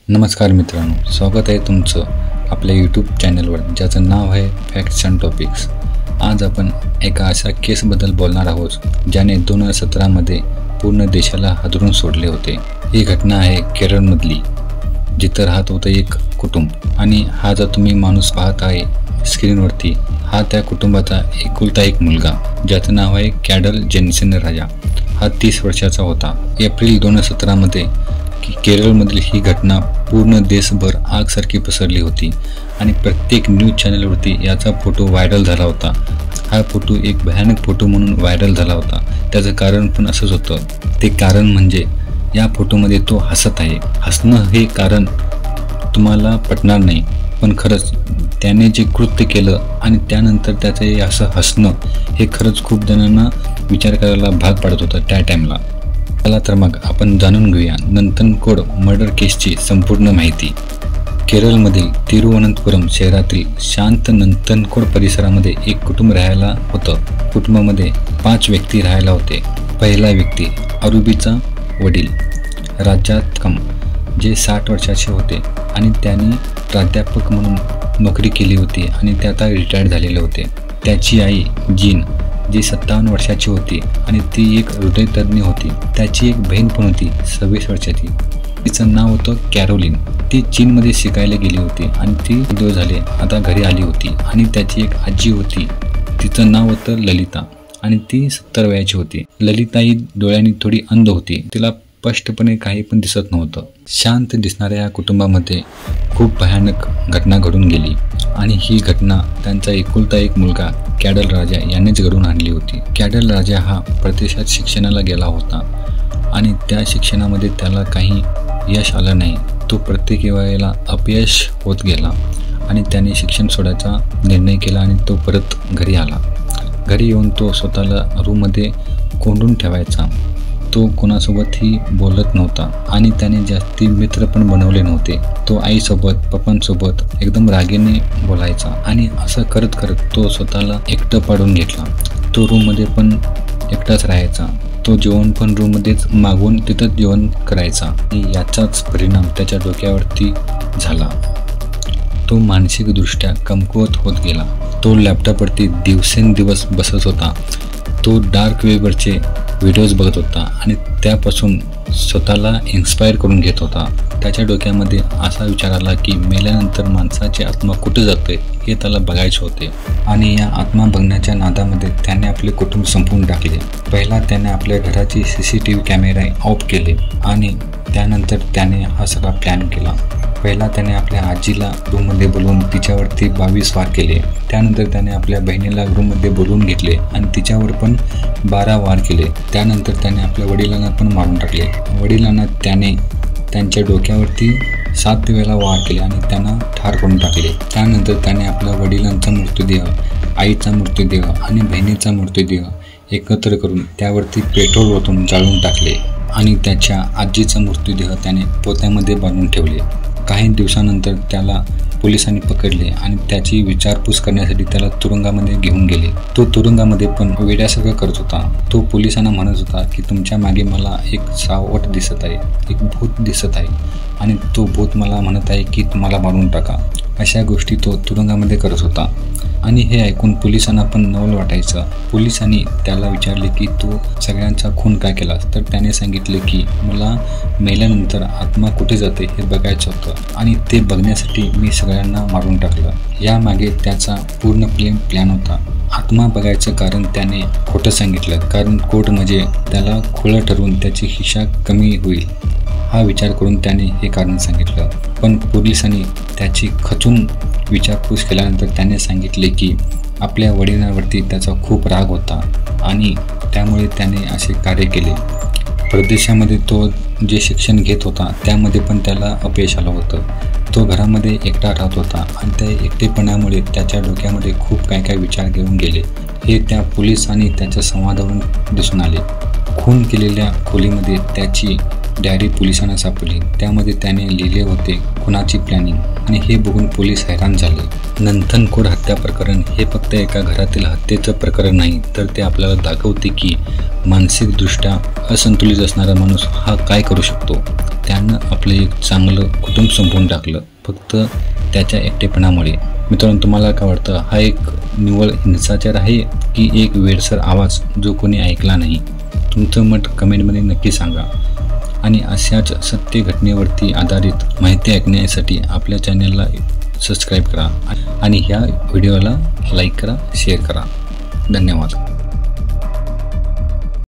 नमस्कार मित्रांनो, स्वागत आहे तुमचं आपल्या यूट्यूब चॅनलवर ज्याचं नाव आहे फॅक्ट्स अँड टॉपिक्स। आज आपण एका अशा केसबद्दल बोलणार आहोत ज्याने 2017मध्ये पूर्ण देशाला हादरून सोडले होते। ही घटना आहे केरळमधली, जिथं राहत होतं एक कुटुंब आणि हा जो तुम्ही माणूस पाहत आहे स्क्रीनवरती, हा त्या कुटुंबाचा एकुलता एक मुलगा ज्याचं नाव आहे कॅडल जेन्सेन राजा। हा 30 वर्षाचा होता। एप्रिल 2017मध्ये केरळमधील ही घटना पूर्ण देशभर आगसारखी पसरली होती आणि प्रत्येक न्यूज चॅनलवरती याचा फोटो व्हायरल झाला होता। हा फोटो एक भयानक फोटो म्हणून व्हायरल झाला होता। त्याचं कारण पण असंच होतं। ते कारण म्हणजे या फोटोमध्ये तो हसत आहे। हसणं हे कारण तुम्हाला पटणार नाही, पण खरंच त्याने जे कृत्य केलं आणि त्यानंतर त्याचं असं हसणं हे खरंच खूप जणांना विचार करायला भाग पाडत होतं त्या टाईमला। चला तर मग आपण जाणून घेऊया नंतनकोड मर्डर केसची संपूर्ण माहिती। केरळमधील तिरुवनंतपुरम शहरातील शांत नंतनकोड परिसरामध्ये एक कुटुंब राहायला होतं। कुटुंबामध्ये 5 व्यक्ती राहायला होते। पहिला व्यक्ती अरुबीचा वडील राजातकम, जे 60 वर्षाचे होते आणि त्यांनी प्राध्यापक म्हणून नोकरी केली होती आणि ते आता रिटायर्ड झालेले होते। त्याची आई जीन, जी 57 वर्षाची होती आणि ती एक हृदयतज्ञ होती। त्याची एक बहीण पण होती 26 वर्षाची, तिचं नाव होतं कॅरोलिन। ती चीनमध्ये शिकायला गेली होती आणि ती दिवस झाले आता घरी आली होती। आणि त्याची एक आजी होती, तिचं नाव होतं ललिता आणि ती 70 वयाची होती। ललिता ही डोळ्यांनी थोडी अंध होती, तिला स्पष्टपणे काही पण दिसत नव्हतं। शांत दिसणाऱ्या या कुटुंबामध्ये खूप भयानक घटना घडून गेली आणि ही घटना त्यांचा एकुलता एक मुलगा कॅडल राजा यांनीच घडवून आणली होती। कॅडल राजा हा परदेशात शिक्षणाला गेला होता आणि त्या शिक्षणामध्ये त्याला काही यश आलं नाही। तो प्रत्येक वेळेला अपयश होत गेला आणि त्याने शिक्षण सोडायचा निर्णय केला आणि तो परत घरी आला। घरी येऊन तो स्वतःला रूममध्ये कोंडून ठेवायचा। तो कोणासोबतही बोलत नव्हता आणि त्याने जास्ती मित्र पण बनवले नव्हते। तो आईसोबत पप्पांसोबत एकदम रागेने बोलायचा आणि असं करत करत तो स्वतःला एकटं पाडून घेतला। तो रूममध्ये पण एकटाच राहायचा। तो जेवण पण रूममध्येच मागवून तिथंच जेवण करायचा आणि याचाच परिणाम त्याच्या डोक्यावरती झाला। तो मानसिकदृष्ट्या कमकुवत होत गेला। तो लॅपटॉपवरती दिवसेंदिवस बसत होता। तो डार्क वेबवरचे व्हिडिओज बघत होता आणि त्यापासून स्वतःला इन्स्पायर करून घेत होता। त्याच्या डोक्यामध्ये असा विचार आला की मेल्यानंतर माणसाची आत्मा कुठे जाते हे त्याला बघायचे होते आणि या आत्मा बघण्याच्या नादामध्ये त्याने आपले कुटुंब संपवून टाकले। पहिला त्याने आपल्या घराची CCTV कॅमेरा ऑफ केले आणि त्यानंतर त्याने हा सगळा प्लॅन केला। पहिला त्याने आपल्या आजीला रूममध्ये बोलवून तिच्यावरती 22 वार केले। त्यानंतर त्याने आपल्या बहिणीला रूममध्ये बोलवून घेतले आणि तिच्यावर पण 12 वार केले। त्यानंतर त्याने आपल्या वडिलांना पण मारून टाकले। वडिलांना त्याने त्यांच्या डोक्यावरती 7 वेळा वार केले आणि त्यांना ठार करून टाकले। त्यानंतर त्याने आपल्या वडिलांचा मृतदेह, आईचा मृतदेह आणि बहिणीचा मृतदेह एकत्र करून त्यावरती पेट्रोल ओतून जाळून टाकले आणि त्याच्या आजीचा मृतदेह त्याने पोत्यामध्ये बांधून ठेवले। काही दिवसानंतर त्याला पोलिसांनी पकडले आणि त्याची विचारपूस करण्यासाठी त्याला तुरुंगामध्ये घेऊन गेले। तो तुरुंगामध्ये पण वेड्यासारखं करत होता। तो पोलिसांना म्हणत होता की तुमच्या मागे मला एक सावट दिसत आहे, एक भूत दिसत आहे आणि तो भूत मला म्हणत आहे की तुम्हाला मारून टाका। अशा गोष्टी तो तुरुंगामध्ये करत होता आणि हे ऐकून पोलिसांना पण नवल वाटायचं। पोलिसांनी त्याला विचारले की तू सगळ्यांचा खून काय केलास? तर त्याने सांगितले की मला मेल्यानंतर आत्मा कुठे जाते हे बघायचं होतं आणि ते बघण्यासाठी मी सगळ्यांना मारून टाकलं। यामागे त्याचा पूर्ण प्लॅन होता। आत्मा बघायचं कारण त्याने खोटं सांगितलं, कारण कोर्टमध्ये त्याला खुळं ठरवून त्याची शिक्षा कमी होईल हा विचार करून त्याने हे कारण सांगितलं। पण पोलिसांनी त्याची खचून विचारपूस केल्यानंतर त्याने सांगितले की आपल्या वडिलांवरती त्याचा खूप राग होता आणि त्यामुळे त्याने असे कार्य केले। परदेशामध्ये तो जे शिक्षण घेत होता त्यामध्ये पण त्याला अपयश आलं होतं। तो घरामध्ये एकटा राहत होता आणि त्या एकटेपणामुळे त्याच्या डोक्यामध्ये खूप काय विचार घेऊन गेले। हे त्या पोलीस आणि त्याच्या संवादावरून दिसून आले। खून केलेल्या खोलीमध्ये त्याची डायरी पोलिसांना सापडली। त्यामध्ये त्याने लिहिले होते खुनाची प्लॅनिंग आणि हे बघून पोलीस हैराण झाले। नंतनकोड हत्या प्रकरण हे फक्त एका घरातील हत्येचं प्रकरण नाही, तर ते आपल्याला दाखवते की मानसिकदृष्ट्या असंतुलित असणारा माणूस हा काय करू शकतो। त्यानं आपलं एक चांगलं कुटुंब संपवून टाकलं फक्त त्याच्या एकटेपणामुळे. मित्रांनो, तुम्हाला काय वाटतं, हा एक निव्वळ हिंसाचार आहे की एक वेडसर आवाज जो कोणी ऐकला नाही? तुमचं मत कमेंटमध्ये नक्की सांगा. आणि अशाच सत्य घटनेवरती आधारित माहिती ऐकण्यासाठी आपल्या चॅनलला सबस्क्राईब करा आणि ह्या व्हिडिओला लाईक करा, शेअर करा. धन्यवाद.